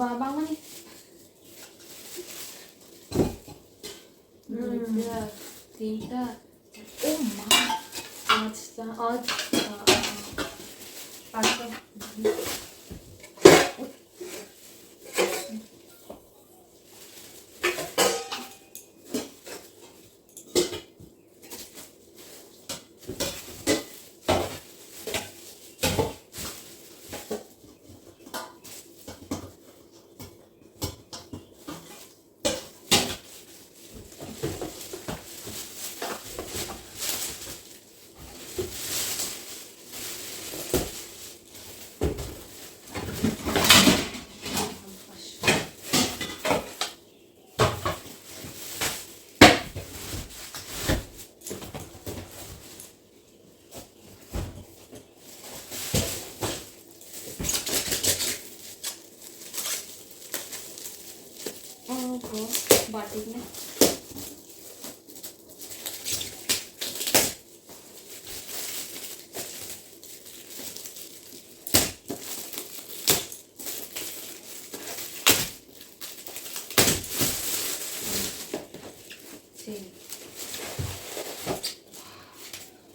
Babang mana? Tinta. Oh my. अच्छा. Batik में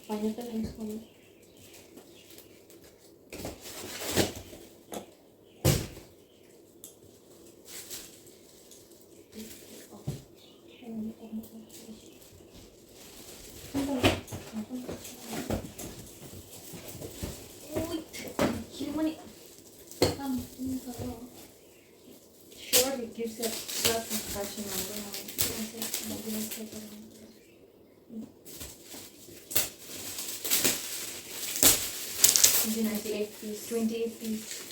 pineapple है इसको Sure, it gives a lot of fashion. I don't know. 28 piece. 28 piece.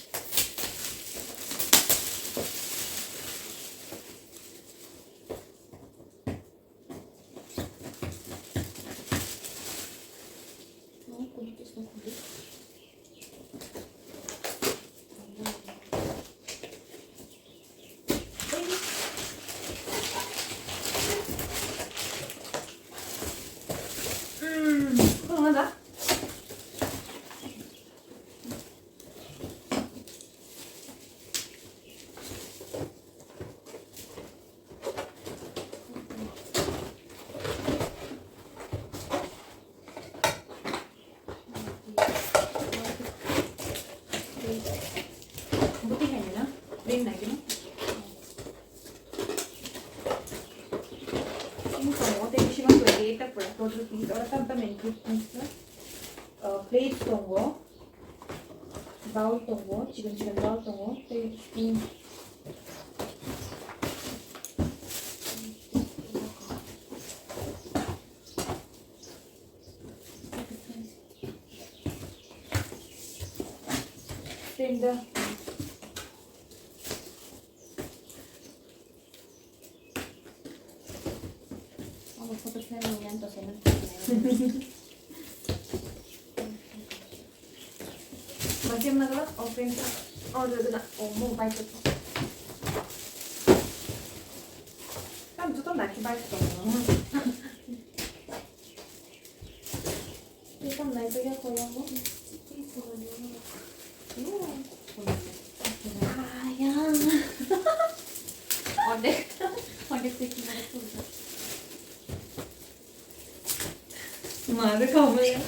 Plate dongour, bowl dongour, chicken bowl dongour, plate spoon. Tender. Vamos a hacer movimientos en el Macam mana kalau open order tu nak mau baik tu. Kan tu nak baik tu. Kita nak tu ya koyak mau. Ayang. Order tu mana tu? Mana kamu ya?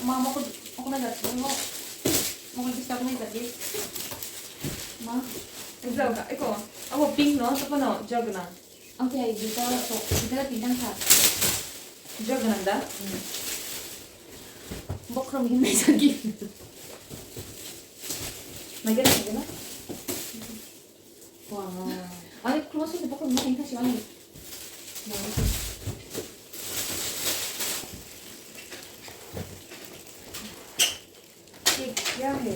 Mama ako na dati mo mag-gusto ako na dati. Ma, exam ka. Iko, ako pink no, so no, jug na. Okay, dito pindang ka. Jug na da. Bokrom hindi sa gift. Nagana na. Wow. Ay, close ni bokrom mo kasi ano. क्या है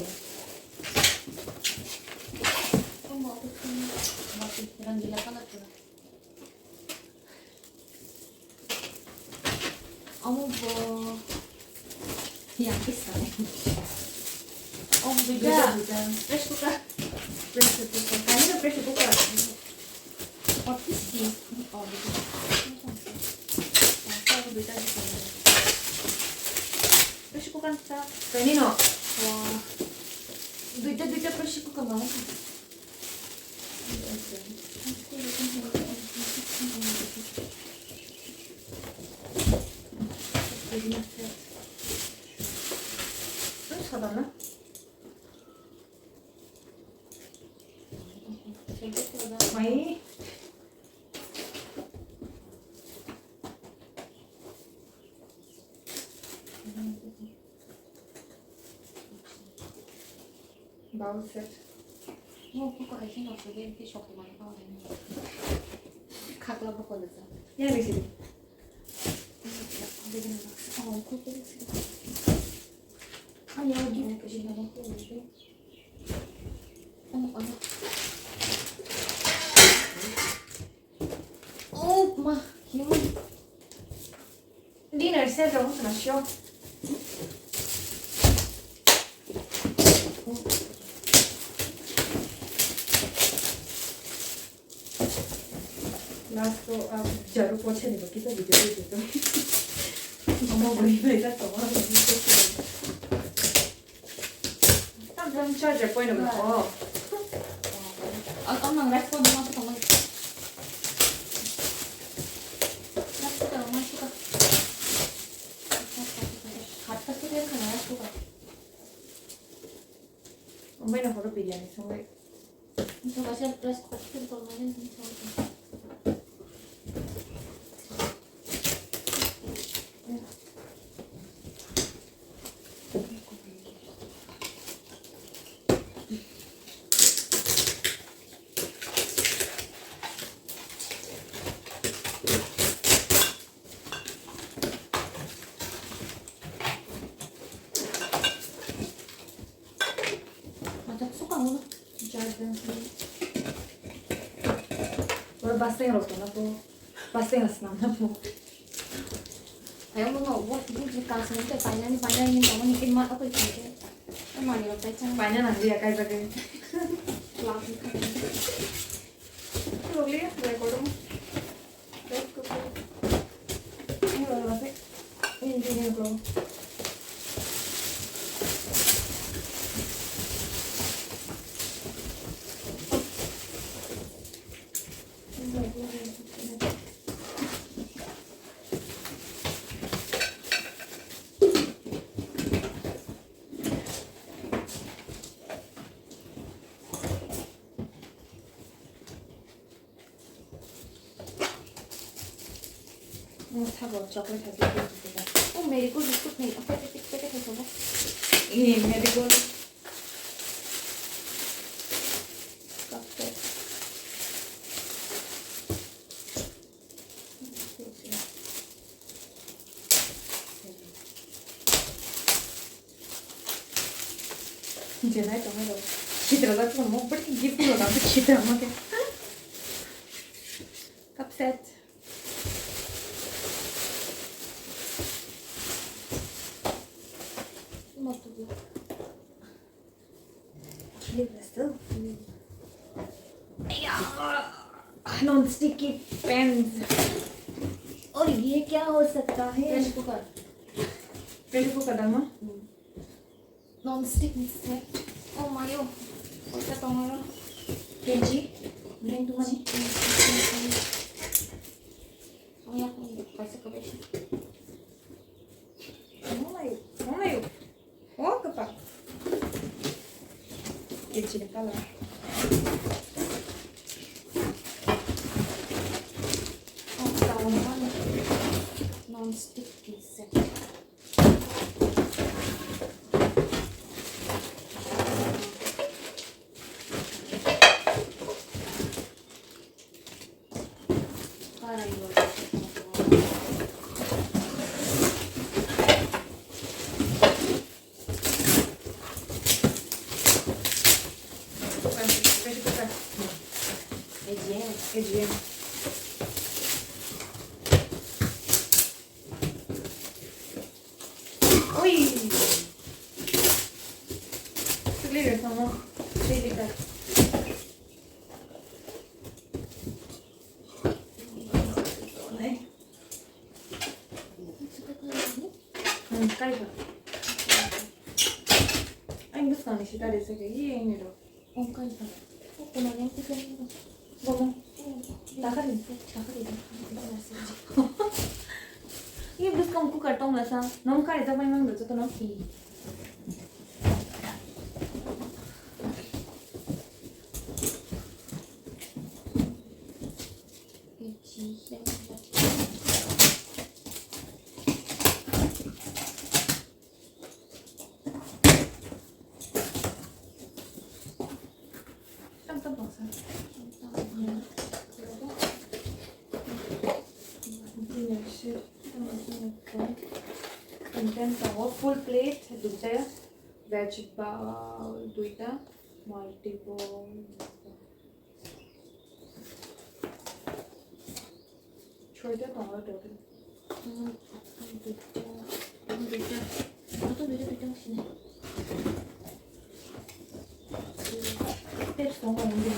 रंगीला colour पूरा yang bisa beda press cooker kayaknya press cooker what is this beda di sini pressure cooker ta. Kanino? Duita pressure cooker ba? 사달라? 많이? 바울 셋. 그거 할 생각 없어. 이렇게 쇼크 많이 가야 되는 거. 각라 먹거든요. 예, 그치. 아니 여기 이렇게 신나고 있는데. 마 힘. Dinner set om na show. Last तो आप जरूर पूछे नहीं बाकी तो वीडियो भी देखो हम वो भी नहीं करते हो तब चार्जर पॉइंट में हो और नंग रेस्ट पॉइंट में तो हम रेस्ट करो मत करो हाथ तक तो देख ना रेस्ट करो मैं ना फोटो बिरयानी संगे तो वैसे रेस्ट करते तो मैंने नहीं समझा Basting rosto na po. Basting as na po. Ayaw mo nga ubo. Hindi kasi nito. Panya yung tama. Nikin mo ako ito. Ay mani lang tayo. Panya na. Hindi akay sa ganyan. Lagi ka rin. Logli. Record mo. Record ko po. Ano lang kasi? Hindi niya ko. 사과 어쩌고 잘 드세요. 메리골 비스킷 네. 빼빼빼빼 해서 뭐. 예, 메리골. 카페. 이제 나 좀 해도 기대가 좀 뭐 빨리 기쁘고 나도 기대 안 하게. 컵셋. Non sticky pens और ये क्या हो सकता है? Pressure cooker डालना non stick है ओ मायो क्या तुम्हारा केजी नहीं तुम्हारी oh ya कैसे करें mulai oh kepak keji de kalai non-stick set. Again. Ui! Clear sama. Clear. Kali ba? stanno citare se che io mi do. Un canto. Come non ti sento. Come? 나가리. 이게 무슨 국가를 떠나서 너무 가리 잡으면 너 저도 넣기. 땀 벗어. Content full plate दुईटा veg दुईटा multiple छोटा टमाटर total दुईटा machine test होंगे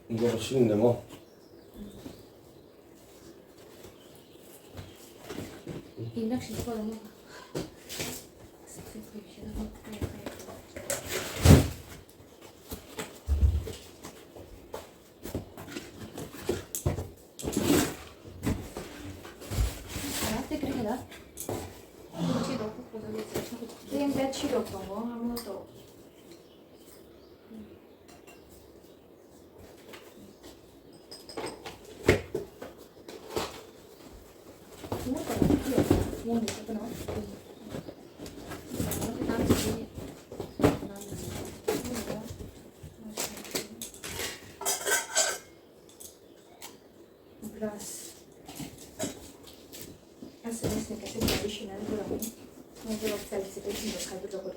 이거 맛있는데 뭐? 인덕션 이거 너무 알았대 그래 해라 이거 넣고 보자겠어 게임 배치도 없던 거 아무것도 Plus SNS kasi traditional vlog. May vlog self-service hindi kayo dogour.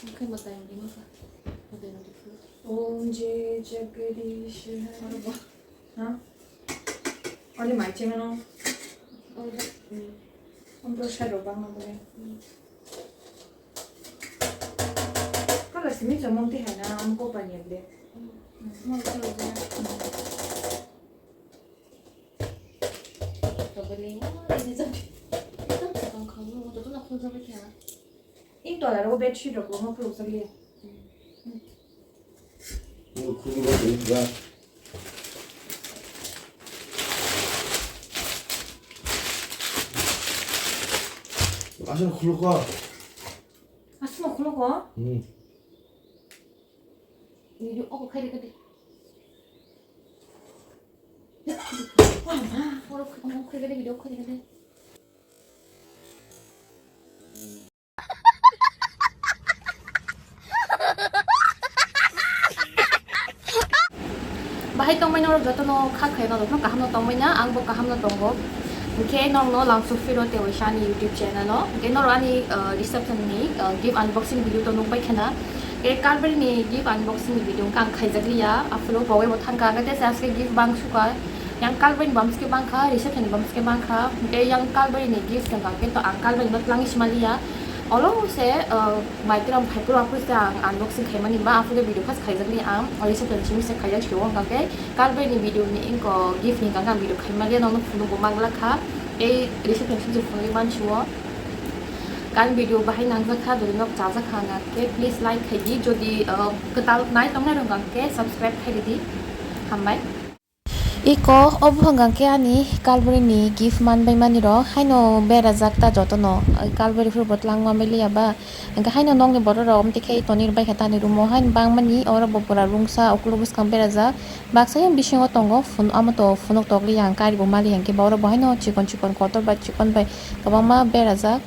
Okay ba tayo hindi mo pa? Om Jai Jagadish Hare. Ha? Oli mai chimeno. Om Shadow bang mo rin. Kasi minsan mong tihan na ang ko pa niya din. Ito ala ro bed sheet ro mo pro sa liya. 이거 그거 되니까 아시는 굴러가. 아스마 굴러가? 응. 이리 가야 돼. 그래 비디오 가야 돼. Bahay tong may noro gato no kakhay no no kaham no tong may na ang bo kaham no tong go. Okay nong no lang sufiro te wishani YouTube channel no. Okay noro ani reception ni give unboxing video to nung pai khana. Okay Carrie ni give unboxing video kang khai jagriya upload bawe mo thang ka gate sa ske give bang suka. Yang Carrie bams ke bang kha reception bams ke bang kha. Okay yang Carrie ni give kang ke to ang Carrie not lang ismalia. Along se maitram Tripura se ang unboxing khai mani ba after video khas khai jagri am reception chimi se khai ja chhiwa kang ke Carrie ni video ni inko give ni kang video khai mali no phunu bo mangla kha ei reception chimi phunu man chhiwa kan video bahai nang ja kha dori nok cha ja kha na ke please like khai di jodi katal nai tong na rong kang ke subscribe khai di hambai Iko obuhangang ke ani Carrie ni gift man bai mani ro haino bera jakta jotono Carrie fur botlang ma beli aba engka haino nong ni boro ro omti khei tonir bai khata ni rumo hain bang mani ora bopora rungsa oklobus kam bera ja baksa yam bisingo tongo phun amato phunok tokli yang Carrie bo mali hangke boro bo haino chikon kotor ba chikon bai kabama bera jak